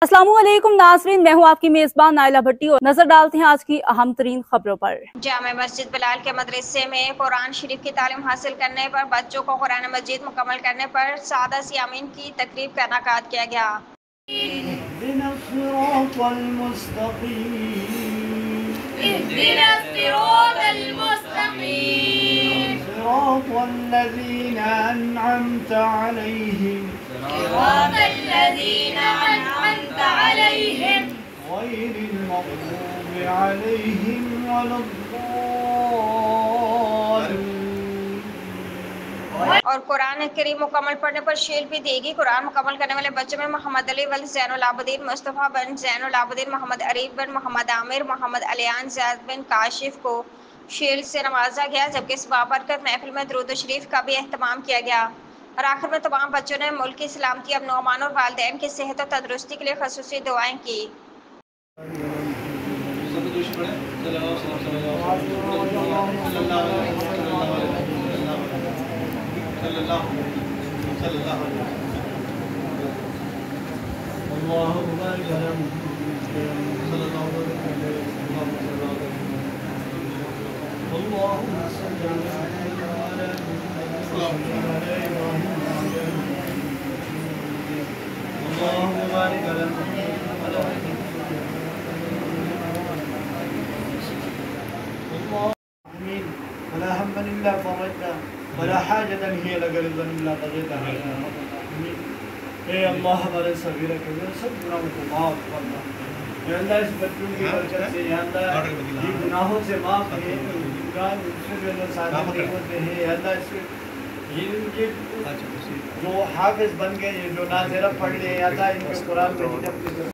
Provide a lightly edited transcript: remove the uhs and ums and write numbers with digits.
अस्सलामु अलैकुम नाज़रीन, मैं हूँ आपकी मेज़बान नाइला भट्टी और नजर डालते हैं आज की अहम तरीन खबरों पर। जामे मस्जिद बिलाल के मदरसे में कुरान शरीफ की तालीम हासिल करने पर बच्चों को कुरान मजीद मुकम्मल करने पर सादा सियामीन की तकरीब का इनेकाद किया गया। غير المغضوب عليهم ولا الضالين। और कुरान करीम मुकम्मल पढ़ने पर शील भी देगी। कुरान मुकम्मल करने वाले बच्चों में मोहम्मद अली वल ज़ैनुल आबिदीन, मुस्तफ़ा बिन ज़ैनुल आबिदीन, मोहम्मद अरीफ बिन मोहम्मद आमिर, मोहम्मद अलियान ज़ैद बिन काशिफ को शील्ड से नवाजा गया, जबकि इस बाबरकत महफिल में दुरूद शरीफ का भी एहतमाम किया गया। और आखिर में तमाम बच्चों ने मुल्क की सलामती, अमन और अमान और वालिदैन की सेहत और तंदुरुस्ती के लिए खसूसी दुआएं की। ولا هم إلا فرجته ولا حاجة هي لك رضا إلا قضيتها. اے اللہ ہمارے صغیرہ کبیرہ سب گناہوں کو معاف فرما. اے اللہ اس بچوں کی برکت سے یا اللہ یہ گناہوں سے معاف ہے، گناہ ان سے جو سادہ نہیں ہوتے ہیں. اے اللہ اس یہ جو حافظ بن گئے، جو ناظرہ پڑھ لے، یا اللہ ان کے قرآن مجید